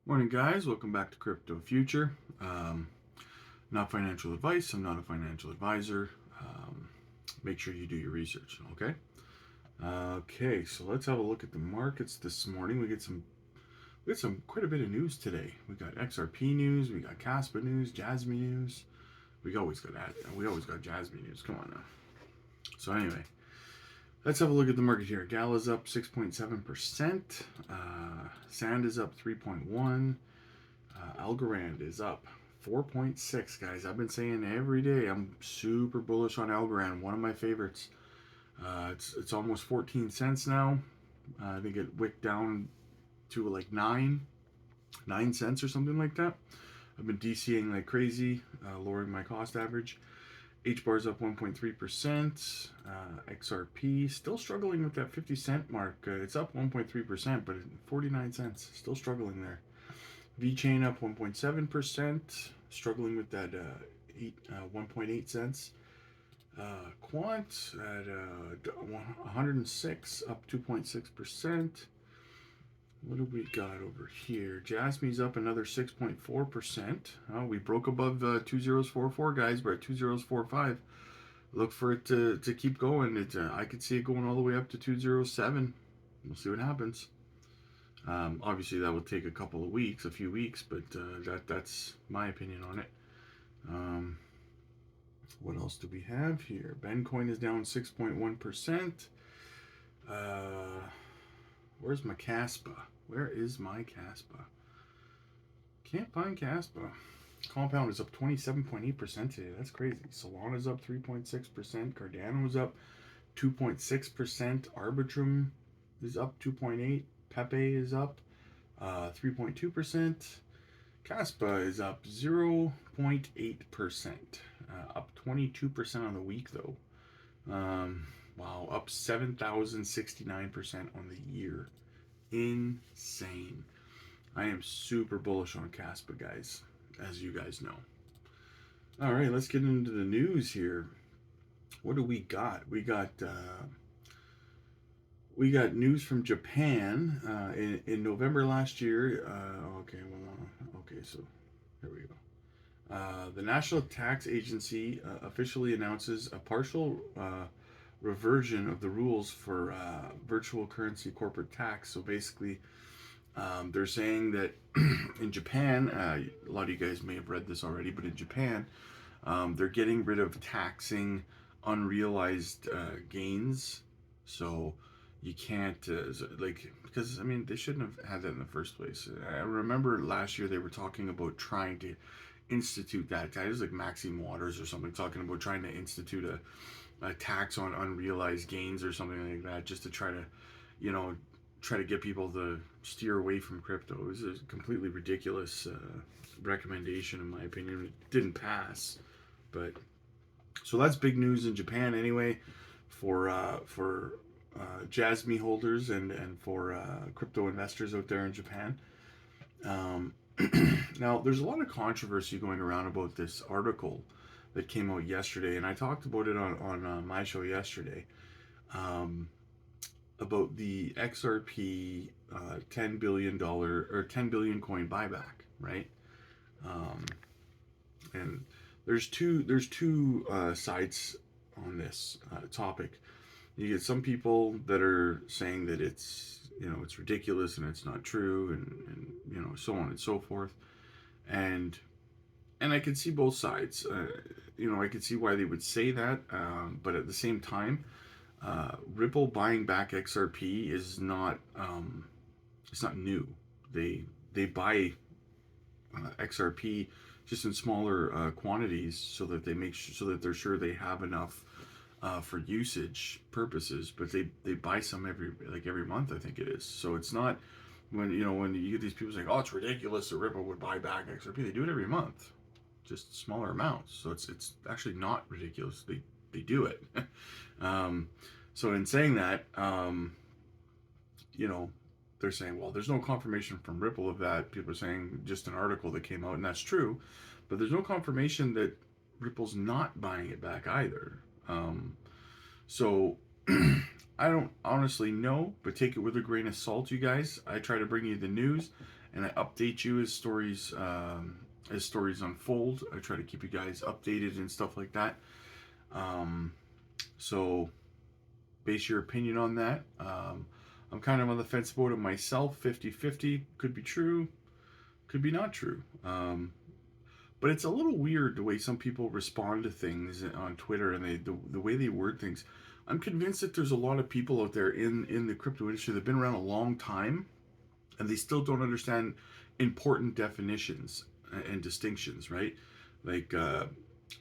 Morning, guys. Welcome back to Crypto Future. Not financial advice. I'm not a financial advisor. Make sure you do your research. Okay. Okay. So let's have a look at the markets this morning. We get some quite a bit of news today. We got XRP news. We got Caspa news. Jasmy news. We always got that. We always got Jasmy news. Come on now. So anyway, let's have a look at the market here. Gala's up 6.7%. Sand is up 3.1. Algorand is up 4.6, guys. I've been saying every day I'm super bullish on Algorand, one of my favorites. It's almost 14 cents now. I think it wicked down to like 9 cents or something like that. I've been DCing like crazy, lowering my cost average. H bar's up 1.3%. XRP still struggling with that 50-cent mark. It's up 1.3%, but 49 cents. Still struggling there. Vechain up 1.7%, struggling with that 1.8 cents. Quant at 106, up 2.6%. What do we got over here? Jasmy's up another 6.4%. Oh, we broke above 2044, guys. We're at 2045. Look for it to keep going. I could see it going all the way up to 207. We'll see what happens. Obviously, that will take a couple of weeks, a few weeks, but that's my opinion on it. What else do we have here? Bencoin is down 6.1%. Where's my Caspa? Where is my Caspa? Can't find Caspa. Compound is up 27.8% today. That's crazy. Solana's up 3.6%. Cardano is up 2.6%. Arbitrum is up 2.8%. Pepe is up 3.2%. Caspa is up 0.8%. Up 22% on the week, though. Wow, up 7,069% on the year. Insane. I am super bullish on Caspa, guys, as you guys know. All right, let's get into the news here. What do we got? We got news from Japan in November last year. Okay, so here we go. The National Tax Agency officially announces a partial reversion of the rules for virtual currency corporate tax. So basically, they're saying that in Japan, a lot of you guys may have read this already, but in Japan, they're getting rid of taxing unrealized gains. So you can't because I mean they shouldn't have had that in the first place. I remember last year they were talking about trying to institute that. It was like Maxine Waters or something talking about trying to institute a tax on unrealized gains or something like that, just to try to, try to get people to steer away from crypto. It was a completely ridiculous recommendation, in my opinion. It didn't pass, but so that's big news in Japan anyway, for Jasmy holders and for crypto investors out there in Japan. Now, there's a lot of controversy going around about this article that came out yesterday, and I talked about it on my show yesterday, about the XRP $10 billion or 10 billion coin buyback, right? And there's two sides on this topic. You get some people that are saying that it's ridiculous and it's not true, and so on and so forth, and I could see both sides. I could see why they would say that, but at the same time, Ripple buying back XRP is not it's not new. They buy XRP just in smaller quantities so that so that they're sure they have enough for usage purposes, but they buy some every month, I think it is. So it's not when you get these people saying, "Oh, it's ridiculous that Ripple would buy back XRP." They do it every month, just smaller amounts. So it's actually not ridiculous. They do it. So in saying that, they're saying, well, there's no confirmation from Ripple of that. People are saying just an article that came out, and that's true, but there's no confirmation that Ripple's not buying it back either. So I don't honestly know, but take it with a grain of salt, you guys. I try to bring you the news, and I update you as stories unfold. I try to keep you guys updated and stuff like that. So base your opinion on that. I'm kind of on the fence about it myself. 50-50 could be true, could be not true. But it's a little weird the way some people respond to things on Twitter, and the way they word things. I'm convinced that there's a lot of people out there in the crypto industry that have been around a long time, and they still don't understand important definitions and distinctions, right? Like,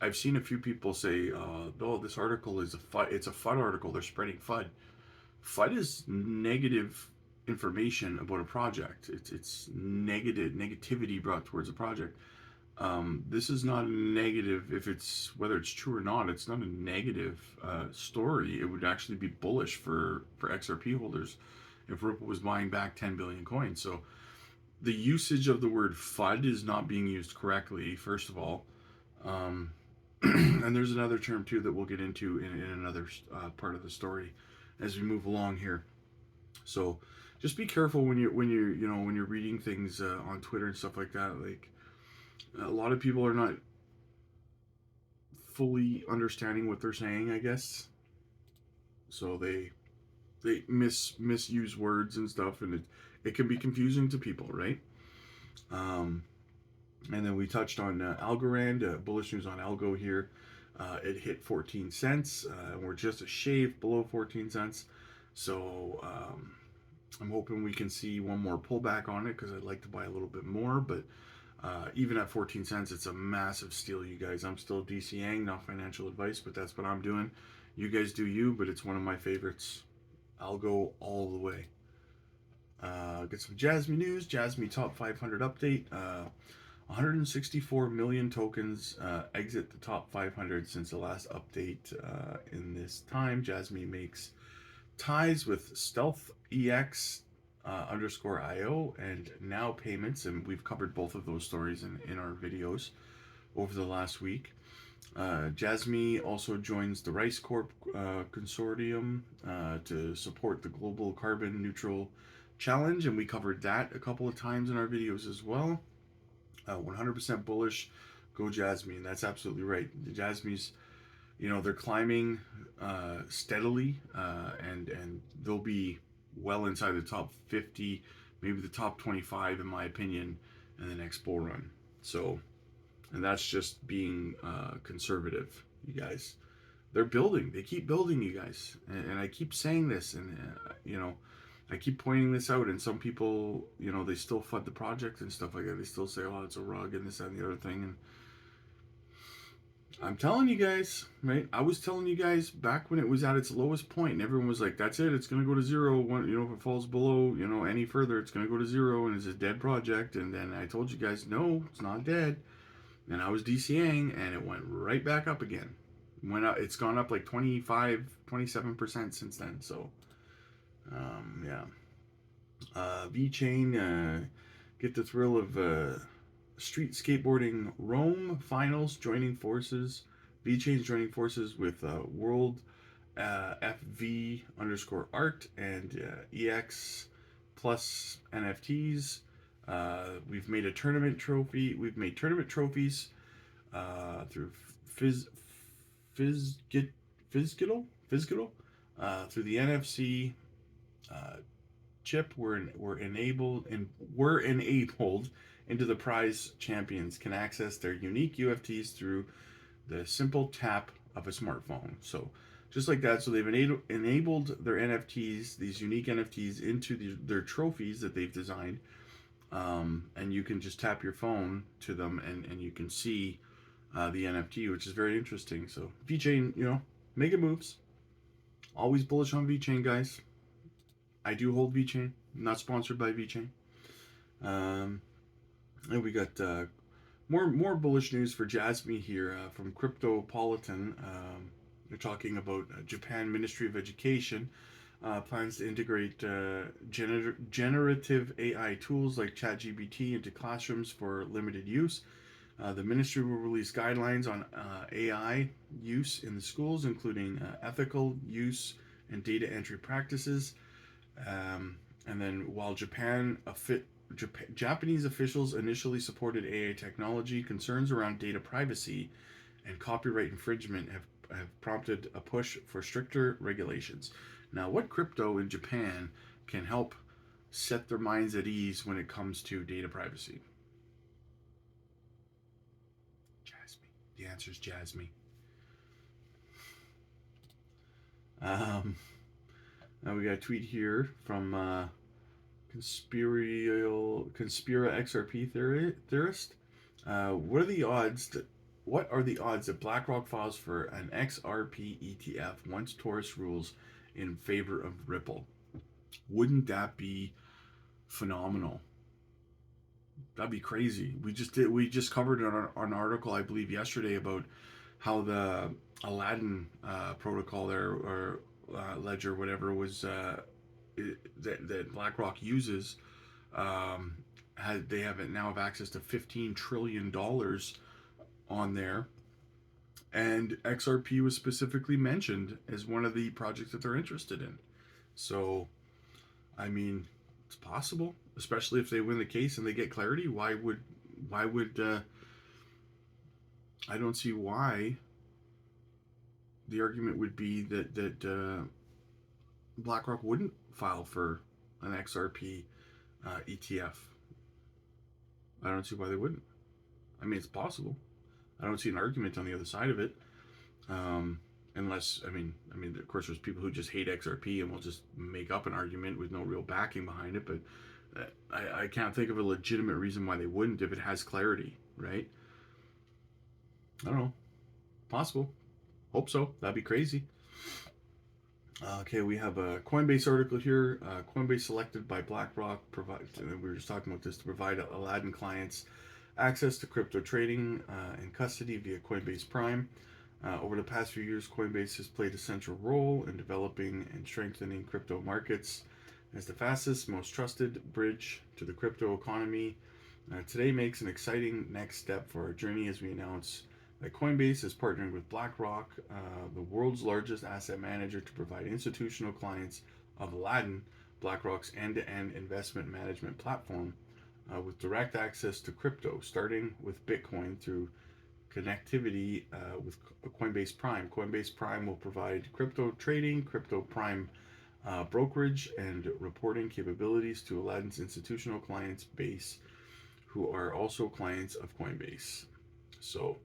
I've seen a few people say, "Oh, this article is a FUD. It's a FUD article. They're spreading FUD." FUD is negative information about a project. It's negativity brought towards a project. This is not a negative. If it's whether it's true or not, it's not a negative story. It would actually be bullish for XRP holders if Ripple was buying back 10 billion coins. So the usage of the word FUD is not being used correctly, first of all. And there's another term too that we'll get into in another part of the story as we move along here. So just be careful when you're reading things on Twitter and stuff like that. Like, a lot of people are not fully understanding what they're saying, I guess. So they misuse words and stuff, and it can be confusing to people, right? And then we touched on Algorand, bullish news on Algo here. It hit 14 cents. We're just a shave below 14 cents. So I'm hoping we can see one more pullback on it, because I'd like to buy a little bit more. But even at 14 cents, it's a massive steal, you guys. I'm still DCing, not financial advice, but that's what I'm doing. You guys do you, but it's one of my favorites. I'll go all the way. Get some Jasmy news. Jasmy top 500 update. 164 million tokens exit the top 500 since the last update. In this time, Jasmy makes ties with Stealth EX _IO and Now Payments, and we've covered both of those stories in our videos over the last week. Jasmy also joins the Rice Corp consortium to support the global carbon neutral challenge, and we covered that a couple of times in our videos as well. 100% bullish, go Jasmy, and that's absolutely right. The Jasmy's, they're climbing steadily, and they'll be well inside the top 50, maybe the top 25 in my opinion, in the next bull run. So, and that's just being conservative, you guys. They're building. They keep building, you guys. And I keep saying this, and I keep pointing this out, and some people, they still FUD the project and stuff like that. They still say, oh, it's a rug and this, that, and the other thing. And I'm telling you guys, right? I was telling you guys back when it was at its lowest point, and everyone was like, that's it, it's going to go to zero. If it falls below, any further, it's going to go to zero, and it's a dead project. And then I told you guys, no, it's not dead. And I was DCing, and it went right back up again. It's gone up like 27% since then. So, yeah. Vechain, get the thrill of street skateboarding Rome finals, joining forces. Vechain's joining forces with World FV _art and EX plus NFTs. We've made a tournament trophy. We've made tournament trophies through Fizzgittle through the NFC chip. We're enabled into the prize. Champions can access their unique UFTs through the simple tap of a smartphone. So just like that, so they've enabled their NFTs, these unique NFTs, into their trophies that they've designed. And you can just tap your phone to them, and you can see the NFT, which is very interesting. So Vechain, mega moves. Always bullish on Vechain, guys. I do hold Vechain. Not sponsored by Vechain. And we got more bullish news for Jasmy here from Cryptopolitan. They're talking about Japan Ministry of Education plans to integrate generative AI tools like ChatGPT into classrooms for limited use. The ministry will release guidelines on AI use in the schools, including ethical use and data entry practices. And then while Japan Japanese officials initially supported AI technology. Concerns around data privacy and copyright infringement have prompted a push for stricter regulations. Now, what crypto in Japan can help set their minds at ease when it comes to data privacy? Jasmine. The answer is Jasmine. Now we got a tweet here from Conspira XRP theorist. What are the odds that BlackRock files for an XRP ETF once Taurus rules in favor of Ripple? Wouldn't that be phenomenal? That'd be crazy. We just covered an article, I believe, yesterday about how the Aladdin protocol there, or ledger, whatever it was, that BlackRock uses, now have access to $15 trillion on there, and XRP was specifically mentioned as one of the projects that they're interested in. So, I mean, it's possible, especially if they win the case and they get clarity. Why would I don't see why the argument would be that BlackRock wouldn't file for an XRP ETF. I don't see why they wouldn't. I mean, it's possible. I don't see an argument on the other side of it, unless I mean, of course, there's people who just hate XRP and will just make up an argument with no real backing behind it. But I can't think of a legitimate reason why they wouldn't if it has clarity, right? I don't know. Possible. Hope so. That'd be crazy. Okay, we have a Coinbase article here. Coinbase selected by BlackRock we were just talking about this, to provide Aladdin clients access to crypto trading and custody via Coinbase Prime. Over the past few years, Coinbase has played a central role in developing and strengthening crypto markets as the fastest, most trusted bridge to the crypto economy. Today makes an exciting next step for our journey as we announce that Coinbase is partnering with BlackRock, the world's largest asset manager, to provide institutional clients of Aladdin, BlackRock's end-to-end investment management platform, with direct access to crypto, starting with Bitcoin through connectivity with Coinbase Prime. Coinbase Prime will provide crypto trading, crypto prime brokerage, and reporting capabilities to Aladdin's institutional clients base, who are also clients of Coinbase. So,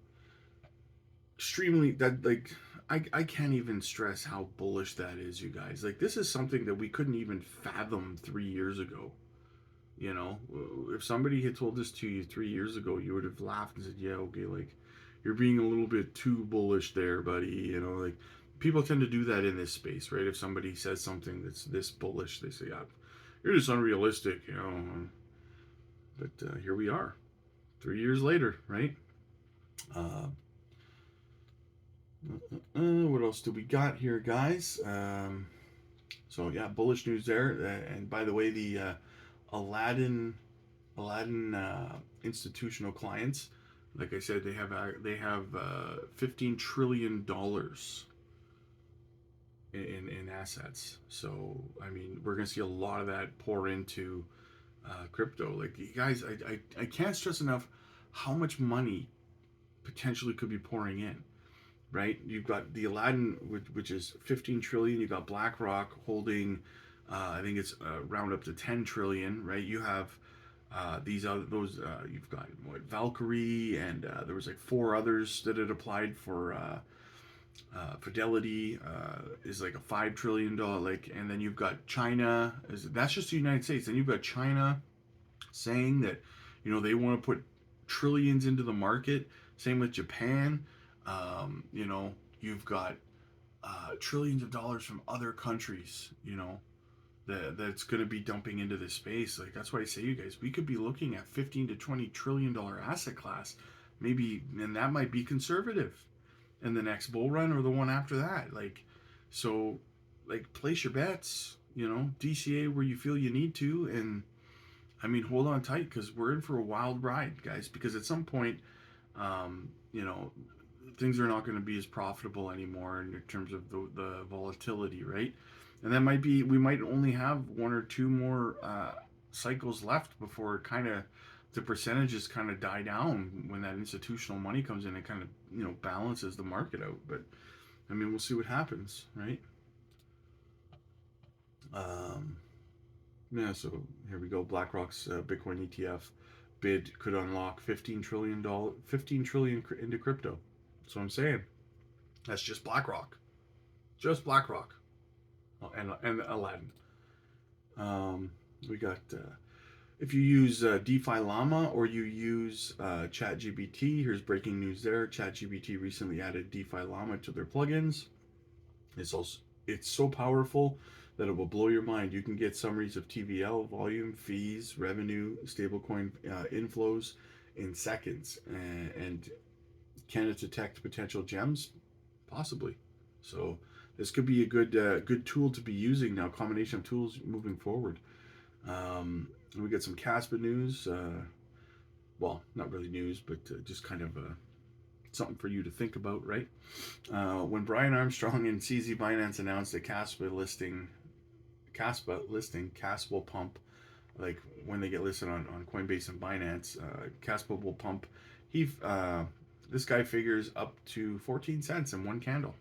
extremely, that, like, I can't even stress how bullish that is, you guys. Like, this is something that we couldn't even fathom 3 years ago. You know, if somebody had told this to you 3 years ago, you would have laughed and said, yeah, okay, like, you're being a little bit too bullish there, buddy. You know, like, people tend to do that in this space, right? If somebody says something that's this bullish, they say, yeah, you're just unrealistic, you know. But here we are, 3 years later, right? What else do we got here, guys? So yeah, bullish news there. And by the way, the Aladdin institutional clients, like I said, they have $15 trillion in assets. So I mean, we're gonna see a lot of that pour into crypto. Like, you guys, I can't stress enough how much money potentially could be pouring in. Right, you've got the Aladdin, which is 15 trillion. You've got BlackRock holding, I think it's round up to 10 trillion. Right, you have you've got Valkyrie, and there was like 4 others that had applied for Fidelity, is like a $5 trillion, like, and then you've got China. That's just the United States. Then you've got China saying that, you know, they want to put trillions into the market. Same with Japan. You know, you've got trillions of dollars from other countries, you know, that's going to be dumping into this space. Like, that's why I say, you guys, we could be looking at $15 to $20 trillion asset class, maybe, and that might be conservative in the next bull run or the one after that. Like, so, like, place your bets, you know, DCA where you feel you need to, and I mean, hold on tight, because we're in for a wild ride, guys, because at some point, you know, things are not going to be as profitable anymore in terms of the volatility, right? And that might be, we might only have 1 or 2 more cycles left before it kind of the percentages kind of die down when that institutional money comes in. It kind of balances the market out. But I mean, we'll see what happens, right? Um, yeah. So here we go. BlackRock's Bitcoin ETF bid could unlock $15 trillion into crypto. That's what I'm saying. That's just BlackRock. Just BlackRock. Oh, and Aladdin. We got if you use DeFi Llama or you use ChatGPT, here's breaking news there. ChatGPT recently added DeFi Llama to their plugins. It's so powerful that it will blow your mind. You can get summaries of TVL, volume, fees, revenue, stablecoin inflows in seconds. And can it detect potential gems? Possibly. So this could be a good tool to be using now. Combination of tools moving forward. We get some Caspa news. Well, not really news, but just kind of something for you to think about, right? When Brian Armstrong and CZ Binance announced that Caspa will pump, like when they get listed on Coinbase and Binance, Caspa will pump. This guy figures up to 14 cents in one candle.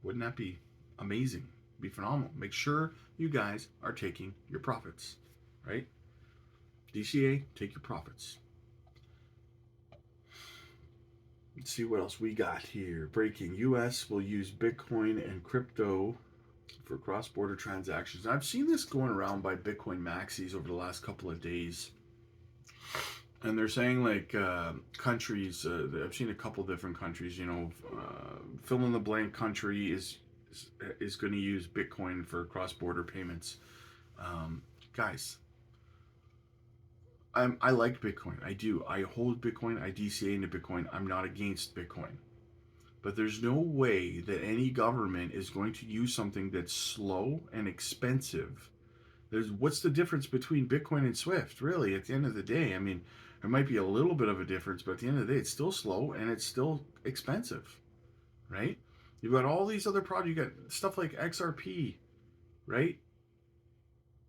Wouldn't that be amazing? Be phenomenal. Make sure you guys are taking your profits, right? DCA, take your profits. Let's see what else we got here. Breaking: US will use Bitcoin and crypto for cross-border transactions. I've seen this going around by Bitcoin maxis over the last couple of days. And they're saying like countries, I've seen a couple different countries, fill in the blank country is going to use Bitcoin for cross-border payments. Guys, I like Bitcoin. I do. I hold Bitcoin. I DCA into Bitcoin. I'm not against Bitcoin. But there's no way that any government is going to use something that's slow and expensive. What's the difference between Bitcoin and Swift, really, at the end of the day? I mean, there might be a little bit of a difference, but at the end of the day, it's still slow and it's still expensive, right? You've got all these other products. You got stuff like XRP, right?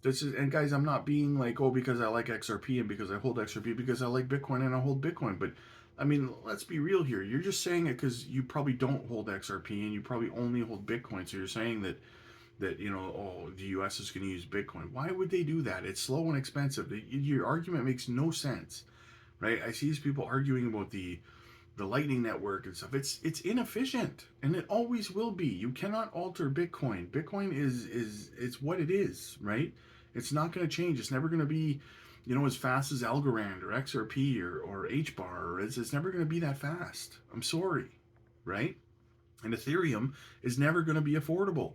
And guys, I'm not being like, oh, because I like XRP and because I hold XRP, because I like Bitcoin and I hold Bitcoin. But I mean, let's be real here. You're just saying it because you probably don't hold XRP and you probably only hold Bitcoin. So you're saying that the U.S. is going to use Bitcoin. Why would they do that? It's slow and expensive. Your argument makes no sense, right? I see these people arguing about the Lightning Network and stuff. It's inefficient, and it always will be. You cannot alter Bitcoin. Bitcoin is it's what it is, right? It's not going to change. It's never going to be, as fast as Algorand or XRP or HBAR. It's never going to be that fast. I'm sorry, right? And Ethereum is never going to be affordable,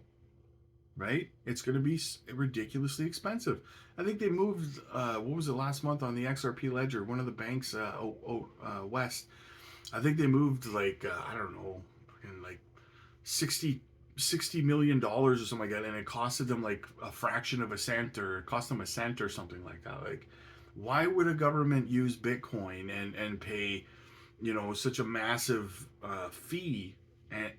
right? It's going to be ridiculously expensive. I think they moved, what was it, last month on the XRP ledger, one of the banks west. I think they moved like, I don't know, like $60 million or something like that, and it costed them like a fraction of a cent, or it cost them a cent or something like that. Like, why would a government use Bitcoin and pay, such a massive fee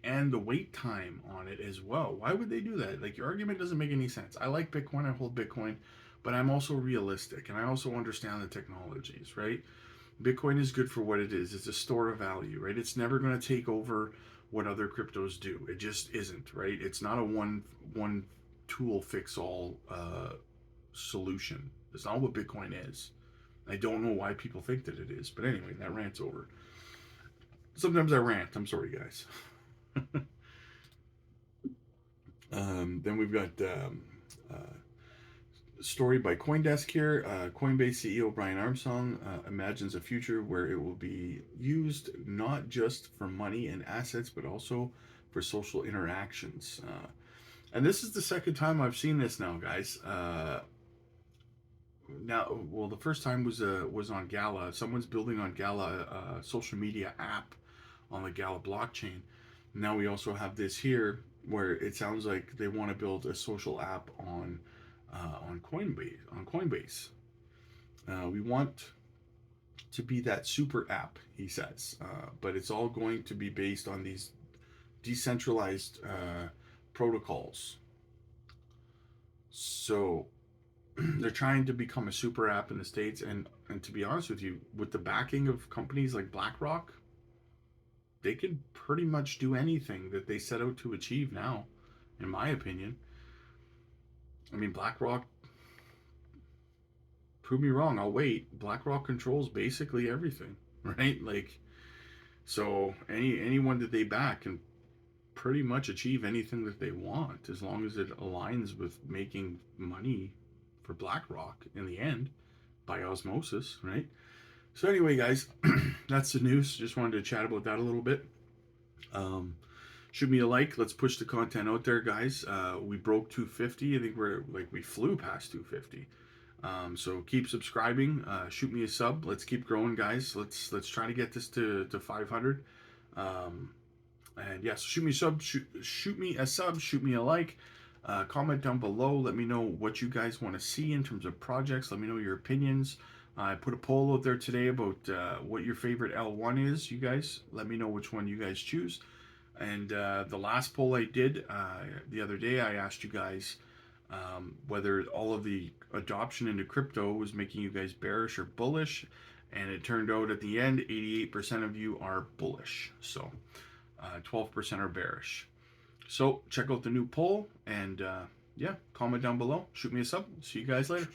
and the wait time on it as well? Why would they do that? Like, your argument doesn't make any sense. I like Bitcoin, I hold Bitcoin, but I'm also realistic, and I also understand the technologies, right? Bitcoin is good for what it is. It's a store of value, right? It's never going to take over what other cryptos do. It just isn't, right? It's not a one tool fix all solution. It's not what Bitcoin is. I don't know why people think that it is, but anyway, that rant's over. Sometimes I rant. I'm sorry, guys. Then we've got story by CoinDesk here. Coinbase CEO Brian Armstrong imagines a future where it will be used not just for money and assets, but also for social interactions. And this is the second time I've seen this now, guys. The first time was on Gala. Someone's building on Gala a social media app on the Gala blockchain. Now we also have this here, where it sounds like they want to build a social app on Coinbase. We want to be that super app, he says, but it's all going to be based on these decentralized protocols. So they're trying to become a super app in the States, and to be honest with you, with the backing of companies like BlackRock, they can pretty much do anything that they set out to achieve now, in my opinion. I mean, BlackRock, prove me wrong, I'll wait. BlackRock controls basically everything, right? Like, so anyone that they back can pretty much achieve anything that they want as long as it aligns with making money for BlackRock in the end by osmosis, right? So anyway, guys, that's the news. Just wanted to chat about that a little bit. Um, Shoot me a like. Let's push the content out there, guys. We broke 250. I think we flew past 250. So keep subscribing. Shoot me a sub. Let's keep growing, guys. Let's try to get this to 500. And yes, shoot me a sub. Shoot me a sub. Shoot me a like. Comment down below. Let me know what you guys want to see in terms of projects. Let me know your opinions. I put a poll out there today about what your favorite L1 is. You guys, let me know which one you guys choose. And the last poll I did the other day, I asked you guys whether all of the adoption into crypto was making you guys bearish or bullish. And it turned out at the end, 88% of you are bullish. So 12% are bearish. So check out the new poll and yeah, comment down below. Shoot me a sub. See you guys later.